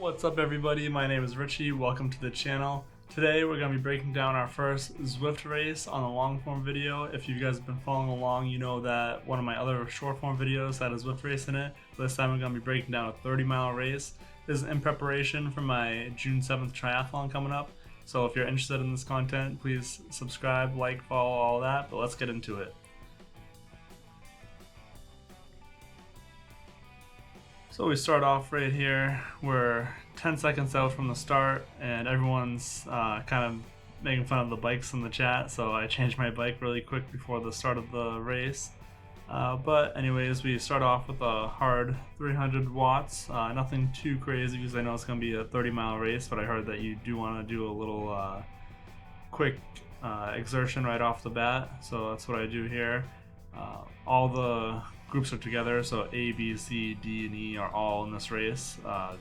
What's up everybody, my name is Richie, welcome to the channel. Today we're going to be breaking down our first Zwift race on a long form video. If you guys have been following along, you know that one of my other short form videos had a Zwift race in it. This time we're going to be breaking down a 30-mile race. This is in preparation for my June 7th triathlon coming up. So if you're interested in this content, please subscribe, like, follow, all that, but let's get into it. So we start off right here. We're 10 seconds out from the start and everyone's kind of making fun of the bikes in the chat, so I changed my bike really quick before the start of the race. But anyways, we start off with a hard 300 watts, nothing too crazy because I know it's going to be a 30-mile race, but I heard that you do want to do a little quick exertion right off the bat, so that's what I do here. All the groups are together, so A, B, C, D, and E are all in this race. I'm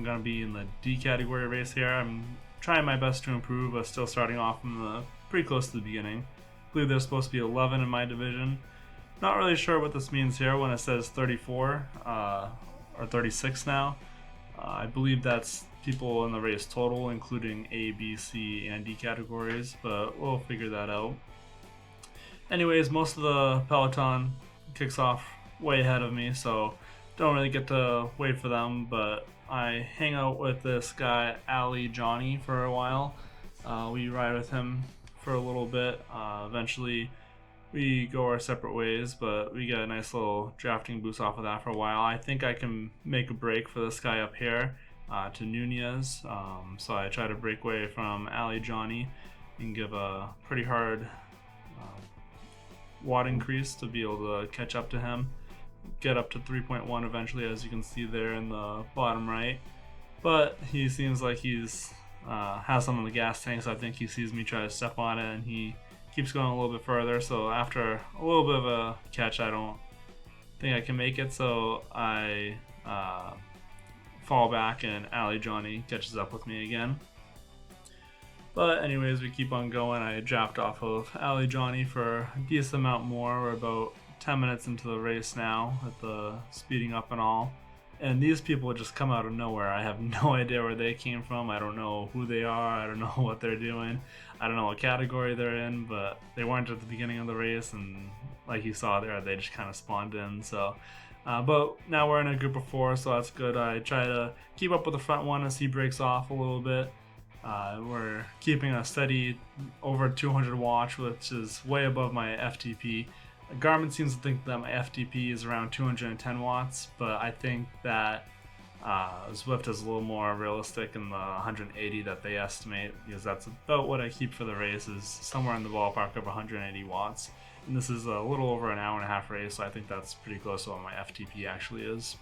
going to be in the D category race here. I'm trying my best to improve, but still starting off from pretty close to the beginning. I believe there's supposed to be 11 in my division. Not really sure what this means here when it says 34 or 36 now. I believe that's people in the race total, including A, B, C, and D categories, but we'll figure that out. Anyways, most of the peloton kicks off way ahead of me, so don't really get to wait for them, but I hang out with this guy, Johnny, for a while. We ride with him for a little bit. Eventually, we go our separate ways, but we get a nice little drafting boost off of that for a while. I think I can make a break for this guy up here to Nunez, so I try to break away from Johnny and give a pretty hard watt increase to be able to catch up to him, get up to 3.1 eventually, as you can see there in the bottom right. But he seems like he's has some in the gas tank, so I think he sees me try to step on it and he keeps going a little bit further. So after a little bit of a catch, I don't think I can make it, so I fall back and Johnny catches up with me again. But anyways, we keep on going. I draft off of Johnny for a decent amount more. We're about 10 minutes into the race now with the speeding up and all. And these people just come out of nowhere. I have no idea where they came from. I don't know who they are. I don't know what they're doing. I don't know what category they're in, but they weren't at the beginning of the race. And like you saw there, they just kind of spawned in. So, but now we're in a group of 4, so that's good. I try to keep up with the front one as he breaks off a little bit. We're keeping a steady over 200 watts, which is way above my FTP. Garmin seems to think that my FTP is around 210 watts, but I think that Zwift is a little more realistic in the 180 that they estimate, because that's about what I keep for the race, is somewhere in the ballpark of 180 watts. And this is a little over an hour and a half race, so I think that's pretty close to what my FTP actually is.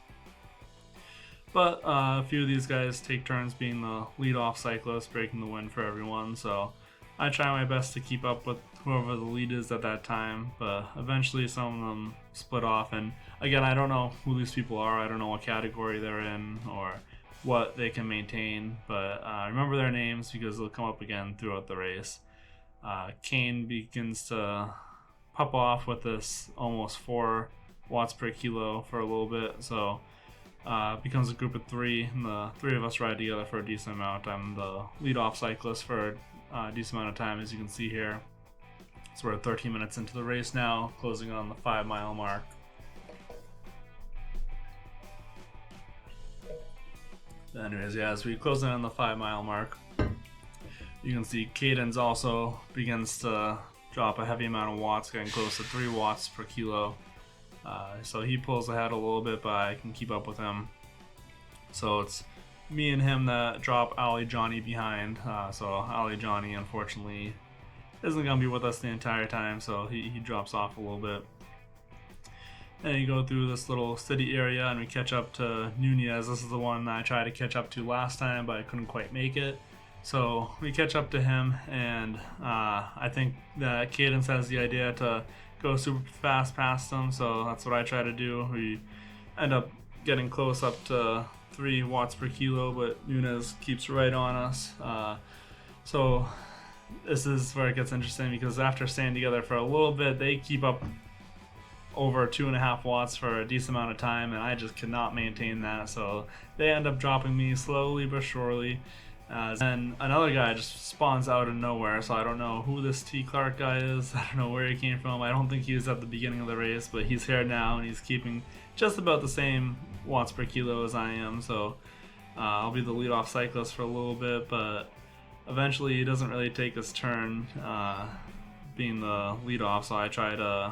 But a few of these guys take turns being the lead-off cyclist, breaking the wind for everyone, so I try my best to keep up with whoever the lead is at that time, but eventually some of them split off, and again, I don't know who these people are. I don't know what category they're in or what they can maintain, but I remember their names because they'll come up again throughout the race. Kane begins to pop off with this almost 4 watts per kilo for a little bit, so becomes a group of 3, and the 3 of us ride together for a decent amount. I'm the lead-off cyclist for a decent amount of time, as you can see here. So we're 13 minutes into the race now, closing on the 5-mile mark. Anyways, yeah, as we close in on the 5-mile mark, you can see Cadence also begins to drop a heavy amount of watts, getting close to 3 watts per kilo. So he pulls ahead a little bit, but I can keep up with him. So it's me and him that drop Johnny behind. So Johnny, unfortunately, isn't going to be with us the entire time, so he drops off a little bit. And you go through this little city area, and we catch up to Nunez. This is the one that I tried to catch up to last time, but I couldn't quite make it. So we catch up to him, and I think that Cadence has the idea to go super fast past him, so that's what I try to do. We end up getting close up to 3 watts per kilo, but Nunez keeps right on us. So this is where it gets interesting, because after staying together for a little bit, they keep up over 2.5 watts for a decent amount of time, and I just could not maintain that. So they end up dropping me slowly but surely. And another guy just spawns out of nowhere, so I don't know who this T. Clark guy is. I don't know where he came from. I don't think he was at the beginning of the race, but he's here now, and he's keeping just about the same watts per kilo as I am. So I'll be the leadoff cyclist for a little bit, but eventually he doesn't really take his turn being the leadoff, so I try to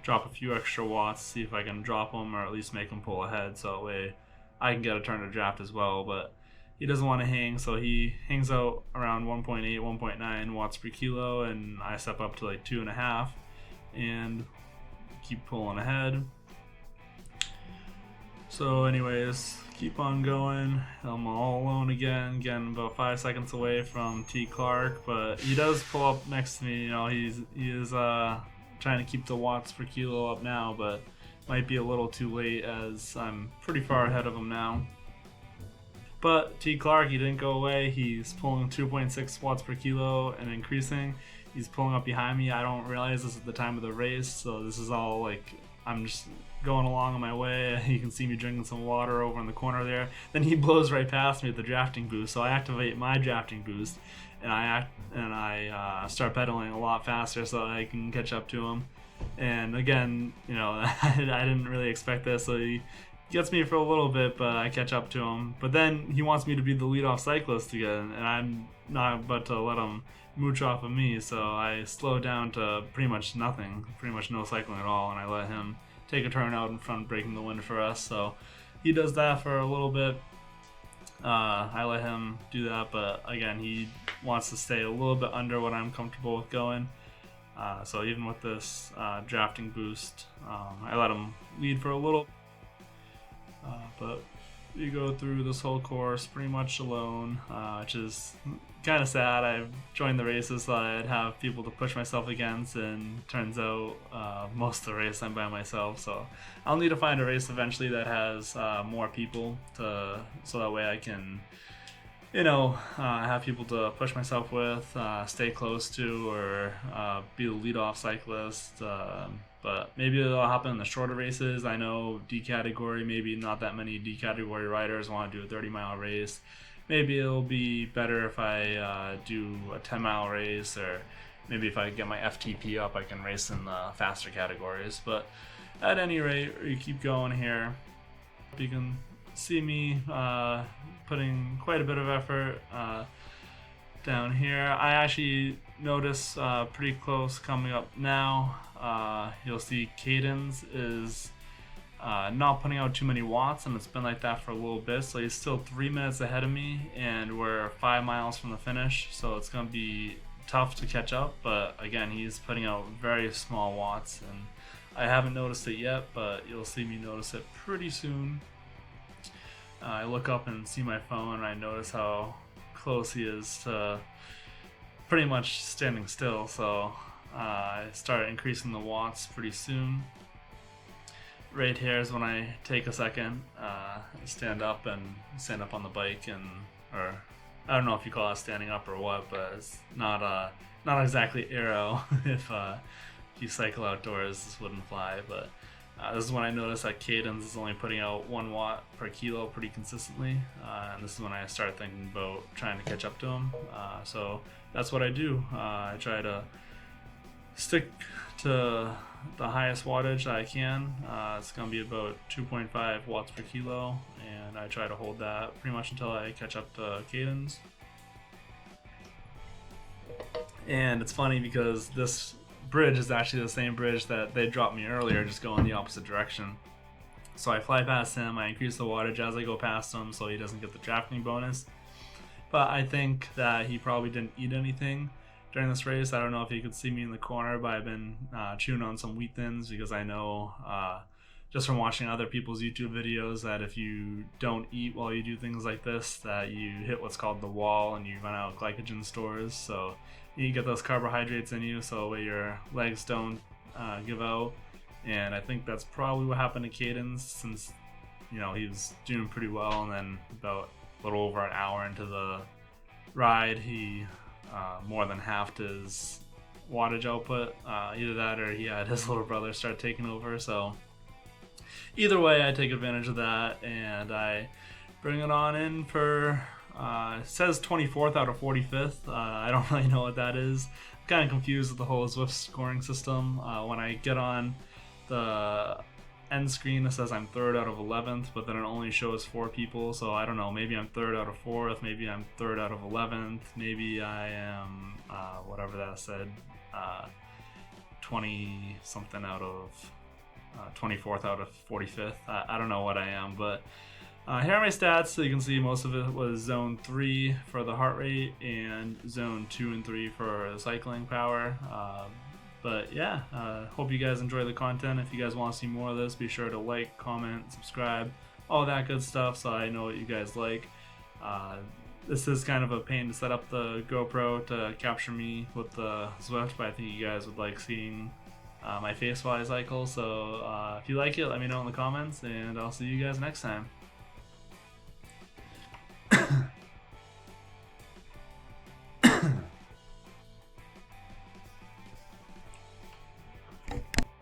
drop a few extra watts, see if I can drop him or at least make him pull ahead, so that way I can get a turn to draft as well. But he doesn't want to hang, so he hangs out around 1.8, 1.9 watts per kilo, and I step up to like 2.5 and keep pulling ahead. So anyways, keep on going. I'm all alone again, getting about 5 seconds away from T. Clark, but he does pull up next to me. You know, he is trying to keep the watts per kilo up now, but might be a little too late as I'm pretty far ahead of him now. But T. Clark, he didn't go away. He's pulling 2.6 watts per kilo and increasing. He's pulling up behind me. I don't realize this at the time of the race, so this is all like, I'm just going along on my way. You can see me drinking some water over in the corner there. Then he blows right past me with the drafting boost, so I activate my drafting boost, and I start pedaling a lot faster so I can catch up to him. And again, you know, I didn't really expect this, so he gets me for a little bit, but I catch up to him. But then he wants me to be the leadoff cyclist again, and I'm not about to let him mooch off of me, so I slow down to pretty much nothing, pretty much no cycling at all, and I let him take a turn out in front, breaking the wind for us. So he does that for a little bit. I let him do that, but again, he wants to stay a little bit under what I'm comfortable with going. So even with this drafting boost, I let him lead for a little. But we go through this whole course pretty much alone, which is kind of sad. I joined the races so I'd have people to push myself against, and turns out most of the race I'm by myself. So I'll need to find a race eventually that has more people so that way I can, you know, have people to push myself with, stay close to, or be the leadoff cyclist. But maybe it'll happen in the shorter races. I know D category, maybe not that many D category riders want to do a 30-mile race. Maybe it'll be better if I do a 10-mile race, or maybe if I get my FTP up, I can race in the faster categories. But at any rate, we keep going here. You can see me putting quite a bit of effort down here. I actually notice pretty close coming up now. You'll see Cadence is not putting out too many watts, and it's been like that for a little bit, so he's still 3 minutes ahead of me, and we're 5 miles from the finish, so it's going to be tough to catch up. But again, he's putting out very small watts, and I haven't noticed it yet, but you'll see me notice it pretty soon. I look up and see my phone, and I notice how close he is to pretty much standing still, so I start increasing the watts pretty soon. Right here is when I take a second, stand up on the bike, or I don't know if you call it standing up or what, but it's not exactly aero. If you cycle outdoors, this wouldn't fly. But this is when I notice that Cadence is only putting out 1 watt per kilo pretty consistently, and this is when I start thinking about trying to catch up to him. So that's what I do. I try to stick to the highest wattage that I can. It's going to be about 2.5 watts per kilo, and I try to hold that pretty much until I catch up to Cadence. And it's funny because this bridge is actually the same bridge that they dropped me earlier, just going the opposite direction. So I fly past him, I increase the wattage as I go past him so he doesn't get the drafting bonus. But I think that he probably didn't eat anything during this race. I don't know if you could see me in the corner, but I've been chewing on some wheat thins, because I know just from watching other people's YouTube videos that if you don't eat while you do things like this, that you hit what's called the wall and you run out of glycogen stores. So you get those carbohydrates in you so that way your legs don't give out. And I think that's probably what happened to Cadence, since, you know, he was doing pretty well, and then about a little over an hour into the ride, he more than halved his wattage output. Either that or he had his little brother start taking over. So either way, I take advantage of that and I bring it on in for, it says 24th out of 45th. I don't really know what that is. I'm kind of confused with the whole Zwift scoring system. When I get on the end screen, it says I'm 3rd out of 11th, but then it only shows 4 people. So I don't know, maybe I'm 3rd out of 4th, maybe I'm 3rd out of 11th, maybe I am, whatever that said, 20 something out of 24th out of 45th. I don't know what I am, but here are my stats. So you can see most of it was zone 3 for the heart rate and zone 2 and 3 for cycling power. But yeah, hope you guys enjoy the content. If you guys want to see more of this, be sure to like, comment, subscribe, all that good stuff so I know what you guys like. This is kind of a pain to set up the GoPro to capture me with the Zwift, but I think you guys would like seeing my face while I cycle. So if you like it, let me know in the comments, and I'll see you guys next time.